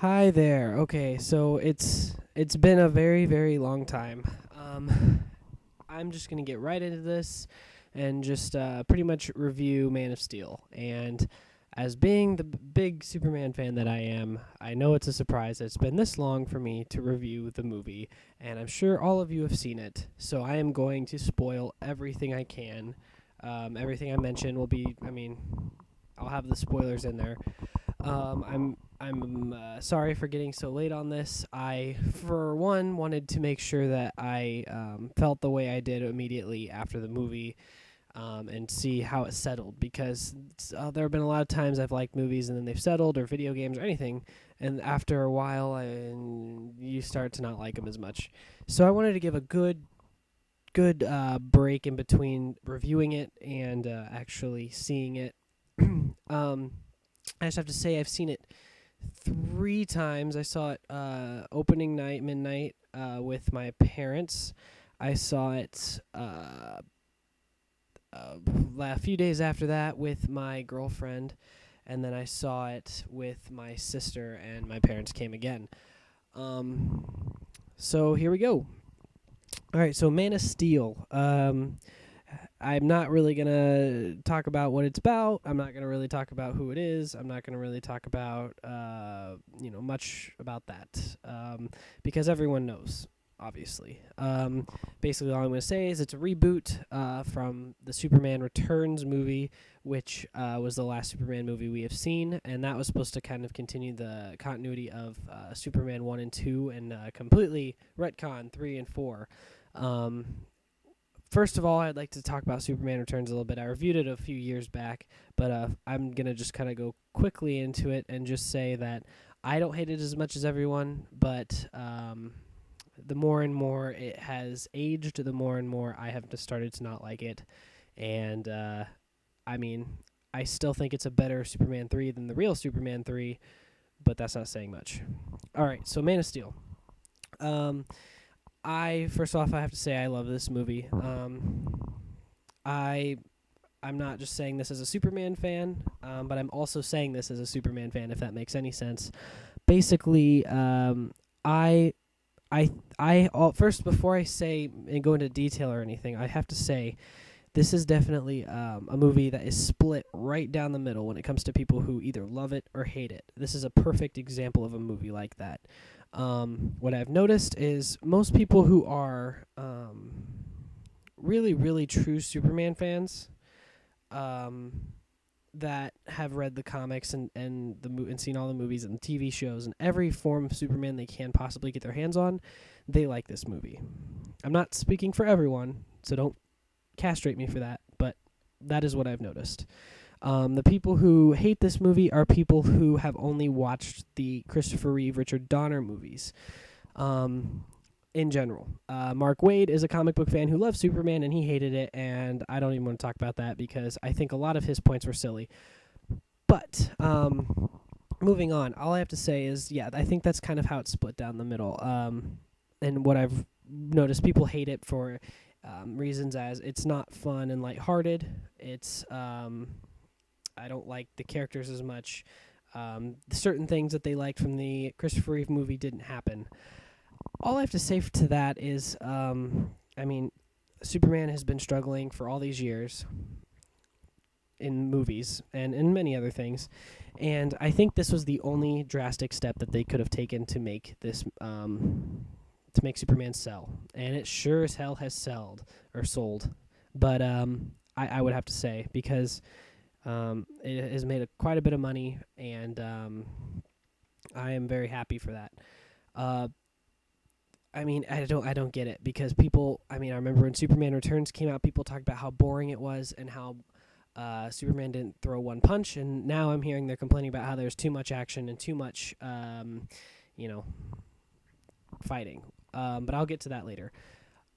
Hi there. Okay, so it's been a very very long time. I'm just gonna get right into this and just pretty much review Man of Steel. And as being the big Superman fan that I am, I know it's a surprise that it's been this long for me to review the movie, and I'm sure all of you have seen it. So I am going to spoil everything I can. Everything I mention will be, I'll have the spoilers in there. I'm sorry for getting so late on this. I, for one, wanted to make sure that I felt the way I did immediately after the movie, and see how it settled, because there have been a lot of times I've liked movies and then they've settled, or video games or anything, and after a while you start to not like them as much. So I wanted to give a good break in between reviewing it and actually seeing it. I just have to say I've seen it 3 times. I saw it opening night, midnight, with my parents. I saw it a few days after that with my girlfriend, and then I saw it with my sister, and my parents came again. So here we go. All right, so Man of Steel. I'm not really going to talk about what it's about. I'm not going to really talk about who it is. I'm not going to really talk about, much about that, because everyone knows, obviously. Basically, all I'm going to say is it's a reboot from the Superman Returns movie, which was the last Superman movie we have seen, and that was supposed to kind of continue the continuity of Superman 1 and 2 and completely retcon 3 and 4. First of all, I'd like to talk about Superman Returns a little bit. I reviewed it a few years back, but I'm going to just kind of go quickly into it and just say that I don't hate it as much as everyone, but the more and more it has aged, the more and more I have started to not like it. And, I still think it's a better Superman 3 than the real Superman 3, but that's not saying much. All right, so Man of Steel. First off, I have to say I love this movie. I'm not just saying this as a Superman fan, but I'm also saying this as a Superman fan, if that makes any sense. Basically, first, before I say and go into detail or anything, I have to say this is definitely a movie that is split right down the middle when it comes to people who either love it or hate it. This is a perfect example of a movie like that. What I've noticed is most people who are really, really true Superman fans, that have read the comics and seen all the movies and TV shows and every form of Superman they can possibly get their hands on, they like this movie. I'm not speaking for everyone, so don't castrate me for that, but that is what I've noticed. The people who hate this movie are people who have only watched the Christopher Reeve, Richard Donner movies. In general, Mark Waid is a comic book fan who loves Superman, and he hated it, and I don't even want to talk about that because I think a lot of his points were silly. But moving on, all I have to say is, yeah, I think that's kind of how it's split down the middle. And what I've noticed, people hate it for reasons as it's not fun and lighthearted. It's I don't like the characters as much. Certain things that they liked from the Christopher Reeve movie didn't happen. All I have to say to that is, Superman has been struggling for all these years in movies and in many other things, and I think this was the only drastic step that they could have taken to make this, to make Superman sell, and it sure as hell has sold. But I would have to say, because it has made quite a bit of money, and I am very happy for that. I don't get it, because people, I remember when Superman Returns came out, people talked about how boring it was and how Superman didn't throw one punch, and now I'm hearing they're complaining about how there's too much action and too much, fighting. But I'll get to that later.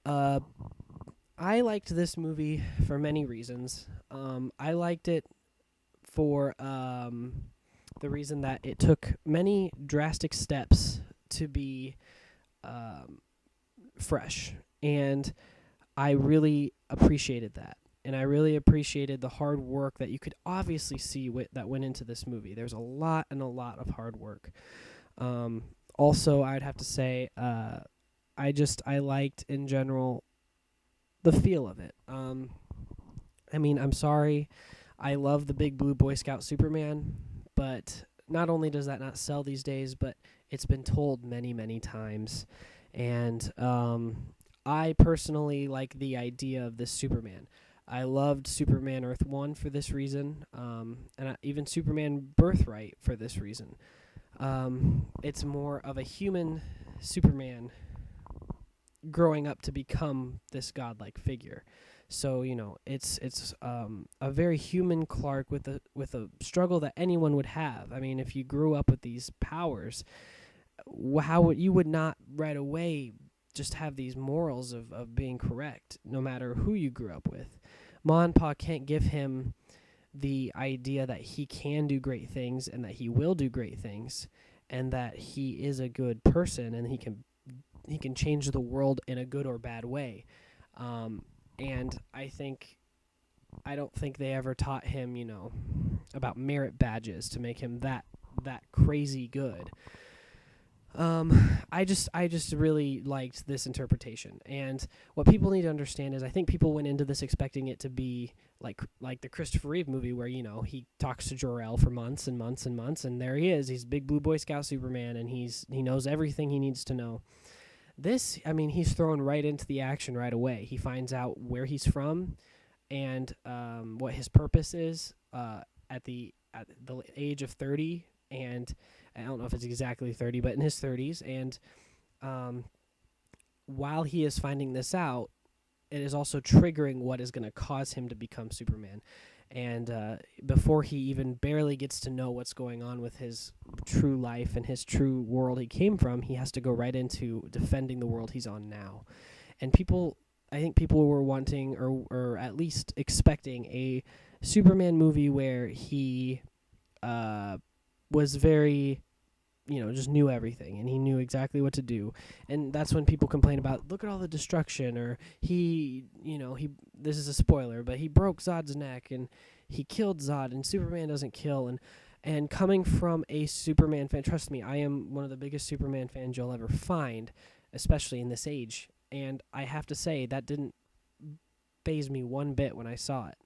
I liked this movie for many reasons. I liked it for the reason that it took many drastic steps to be fresh, and I really appreciated that, and I really appreciated the hard work that you could obviously see that went into this movie. There's a lot of hard work. Also, I'd have to say, I liked in general the feel of it. I mean, I'm sorry, I love the big blue Boy Scout Superman, but not only does that not sell these days, but it's been told many, many times. And I personally like the idea of this Superman. I loved Superman Earth 1 for this reason, even Superman Birthright for this reason. It's more of a human Superman growing up to become this godlike figure. So it's a very human Clark with a struggle that anyone would have. I mean, if you grew up with these powers, how would you would not right away just have these morals of being correct, no matter who you grew up with. Ma and Pa can't give him the idea that he can do great things and that he will do great things and that he is a good person and he can change the world in a good or bad way. And I don't think they ever taught him, about merit badges to make him that crazy good. I just really liked this interpretation, and what people need to understand is I think people went into this expecting it to be like the Christopher Reeve movie where he talks to Jor-El for months and months and months, and there he is. He's big blue Boy Scout Superman, and he knows everything he needs to know. This, I mean, he's thrown right into the action right away. He finds out where he's from, and what his purpose is at the age of 30, and I don't know if it's exactly 30, but in his 30s. And while he is finding this out, it is also triggering what is going to cause him to become Superman. And before he even barely gets to know what's going on with his true life and his true world he came from, he has to go right into defending the world he's on now. And I think people were wanting or at least expecting a Superman movie where he was very, just knew everything and he knew exactly what to do. And that's when people complain about, look at all the destruction, or this is a spoiler, but he broke Zod's neck and he killed Zod, and Superman doesn't kill. And coming from a Superman fan, trust me, I am one of the biggest Superman fans you'll ever find, especially in this age. And I have to say that didn't faze me one bit when I saw it.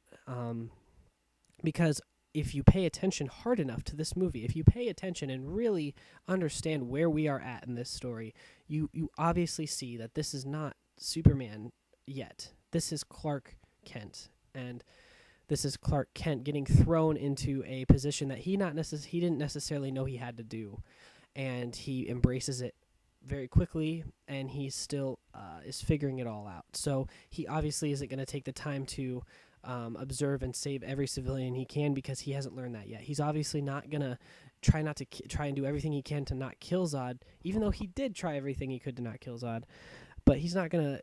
Because if you pay attention hard enough to this movie, if you pay attention and really understand where we are at in this story, you obviously see that this is not Superman yet. This is Clark Kent, and this is Clark Kent getting thrown into a position that he didn't necessarily know he had to do, and he embraces it very quickly, and he still is figuring it all out. So he obviously isn't going to take the time to observe and save every civilian he can, because he hasn't learned that yet. He's obviously not gonna try and do everything he can to not kill Zod, even though he did try everything he could to not kill Zod. But he's not gonna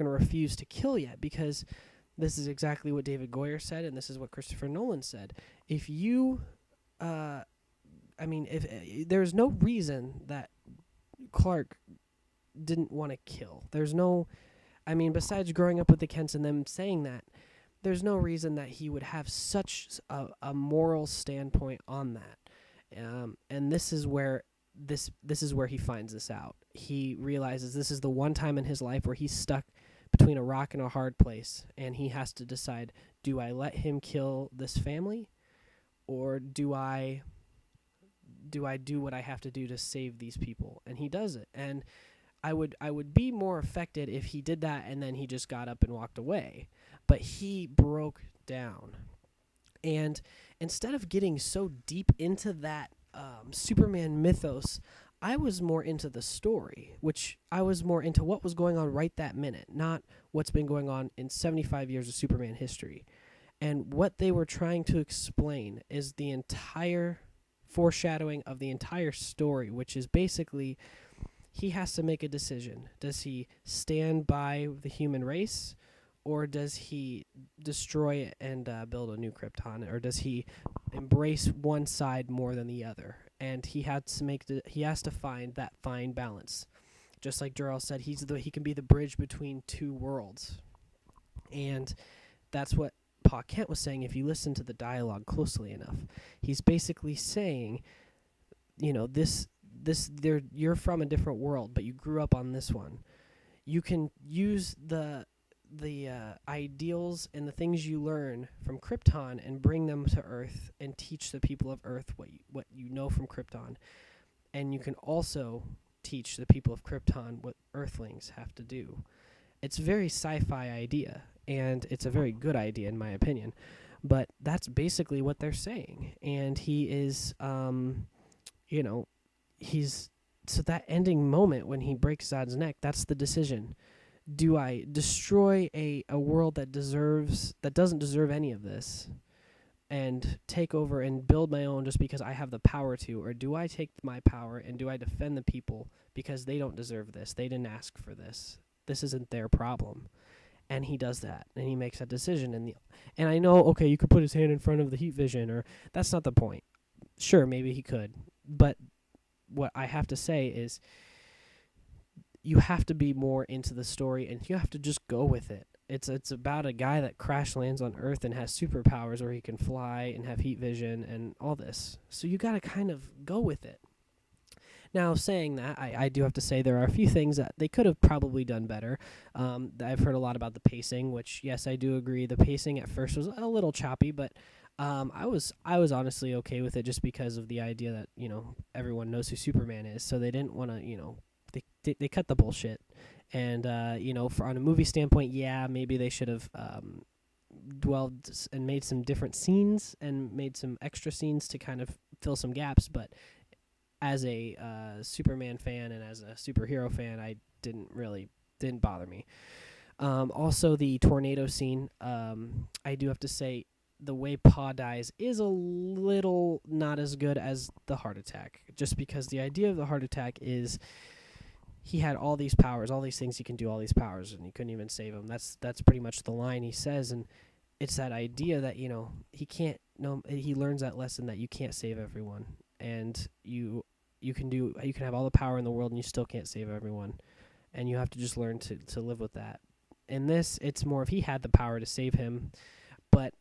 refuse to kill yet, because this is exactly what David Goyer said, and this is what Christopher Nolan said. If there's no reason that Clark didn't want to kill. Besides growing up with the Kents and them saying that, there's no reason that he would have such a moral standpoint on that. And this is where he finds this out. He realizes this is the one time in his life where he's stuck between a rock and a hard place, and he has to decide, do I let him kill this family, or do I do what I have to do to save these people? And he does it. And I would be more affected if he did that and then he just got up and walked away. But he broke down. And instead of getting so deep into that Superman mythos, I was more into the story, which I was more into what was going on right that minute, not what's been going on in 75 years of Superman history. And what they were trying to explain is the entire foreshadowing of the entire story, which is basically he has to make a decision. Does he stand by the human race, or does he destroy it and build a new Krypton, or does he embrace one side more than the other? And he has to find that fine balance. Just like Jor-El said, he can be the bridge between two worlds, and that's what Pa Kent was saying. If you listen to the dialogue closely enough, he's basically saying you're from a different world, but you grew up on this one. You can use the ideals and the things you learn from Krypton and bring them to Earth and teach the people of Earth what you know from Krypton. And you can also teach the people of Krypton what Earthlings have to do. It's a very sci-fi idea, and it's a very good idea in my opinion. But that's basically what they're saying. And he is, he's so that ending moment when he breaks Zod's neck. That's the decision. Do I destroy a world that doesn't deserve any of this, and take over and build my own just because I have the power to, or do I take my power and do I defend the people because they don't deserve this? They didn't ask for this. This isn't their problem. And he does that, and he makes that decision. And I know, okay, you could put his hand in front of the heat vision, or that's not the point. Sure, maybe he could, but what I have to say is you have to be more into the story, and you have to just go with it. It's about a guy that crash lands on Earth and has superpowers where he can fly and have heat vision and all this. So you got to kind of go with it. Now, saying that, I do have to say there are a few things that they could have probably done better. I've heard a lot about the pacing, which, yes, I do agree. The pacing at first was a little choppy, but I was honestly okay with it just because of the idea that, everyone knows who Superman is. So they didn't want to, they cut the bullshit. And, on a movie standpoint, yeah, maybe they should have dwelled and made some different scenes and made some extra scenes to kind of fill some gaps, but as a Superman fan and as a superhero fan, I didn't bother me. Also, the tornado scene, I do have to say, the way Pa dies is a little not as good as the heart attack, just because the idea of the heart attack is he had all these powers, all these things he can do, all these powers, and you couldn't even save him. That's pretty much the line he says, and it's that idea that, he can't, he learns that lesson that you can't save everyone, and you can have all the power in the world and you still can't save everyone, and you have to just learn to live with that. In this, it's more if he had the power to save him, but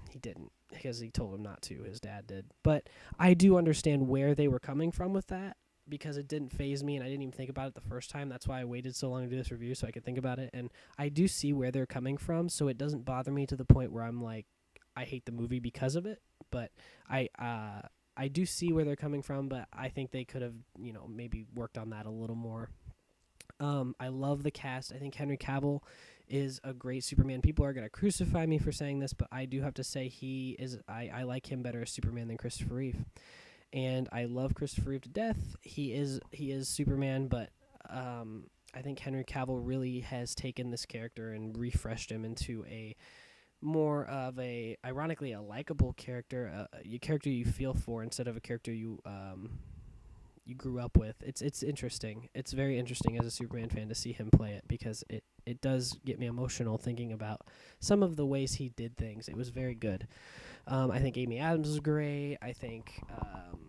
he didn't, because he told him not to. His dad did. But I do understand where they were coming from with that, because it didn't faze me and I didn't even think about it the first time. That's why I waited so long to do this review so I could think about it, and I do see where they're coming from, so it doesn't bother me to the point where I'm like, I hate the movie because of it. But I do see where they're coming from, but I think they could have, maybe worked on that a little more. I love the cast. I think Henry Cavill is a great Superman. People are going to crucify me for saying this, but I do have to say I like him better as Superman than Christopher Reeve. And I love Christopher Reeve to death. He is Superman, but I think Henry Cavill really has taken this character and refreshed him into a more of ironically, a likable character, a character you feel for instead of a character you grew up with. It's interesting. It's very interesting as a Superman fan to see him play it, because it does get me emotional thinking about some of the ways he did things. It was very good. I think Amy Adams was great. I think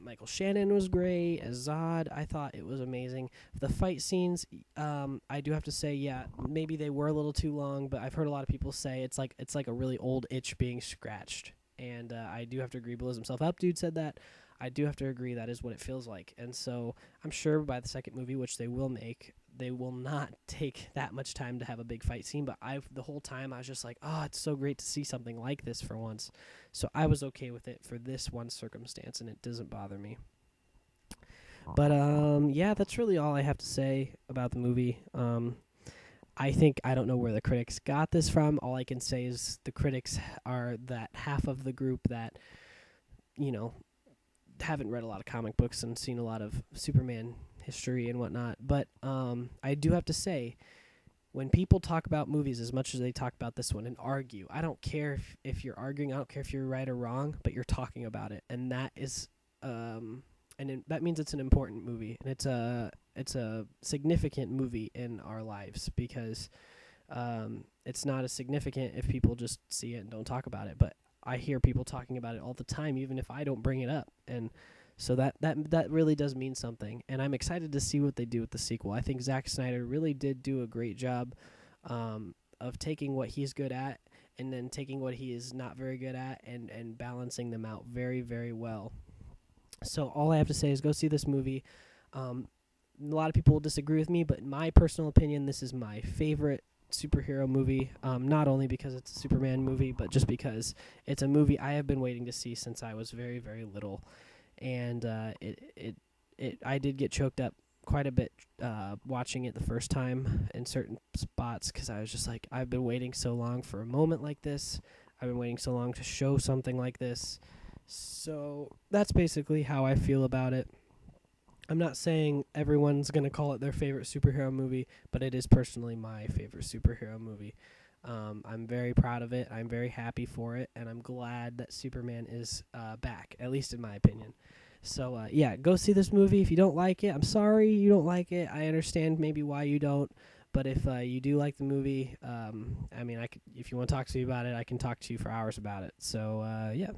Michael Shannon was great as Zod. I thought it was amazing. The fight scenes, I do have to say, yeah, maybe they were a little too long, but I've heard a lot of people say it's like a really old itch being scratched. And I do have to agree. Ballism Self-Help Dude said that. I do have to agree that is what it feels like. And so I'm sure by the second movie, which they will make, they will not take that much time to have a big fight scene. But the whole time I was just like, oh, it's so great to see something like this for once. So I was okay with it for this one circumstance, and it doesn't bother me. But yeah, that's really all I have to say about the movie. I don't know where the critics got this from. All I can say is the critics are that half of the group that, haven't read a lot of comic books and seen a lot of Superman history and whatnot. But I do have to say, when people talk about movies as much as they talk about this one and argue, I don't care if you're arguing, I don't care if you're right or wrong, but you're talking about it, and that is that means it's an important movie, and it's a significant movie in our lives, because it's not as significant if people just see it and don't talk about it. But I hear people talking about it all the time, even if I don't bring it up. And so that really does mean something. And I'm excited to see what they do with the sequel. I think Zack Snyder really did do a great job of taking what he's good at and then taking what he is not very good at and balancing them out very, very well. So all I have to say is go see this movie. A lot of people will disagree with me, but in my personal opinion, this is my favorite superhero movie. Not only because it's a Superman movie, but just because it's a movie I have been waiting to see since I was very, very little. And I did get choked up quite a bit watching it the first time in certain spots because I was just like, I've been waiting so long for a moment like this. I've been waiting so long to show something like this. So that's basically how I feel about it. I'm not saying everyone's going to call it their favorite superhero movie, but it is personally my favorite superhero movie. I'm very proud of it. I'm very happy for it, and I'm glad that Superman is back, at least in my opinion. So, yeah, go see this movie. If you don't like it, I'm sorry you don't like it. I understand maybe why you don't. But if you do like the movie, I mean, if you want to talk to me about it, I can talk to you for hours about it. So, yeah.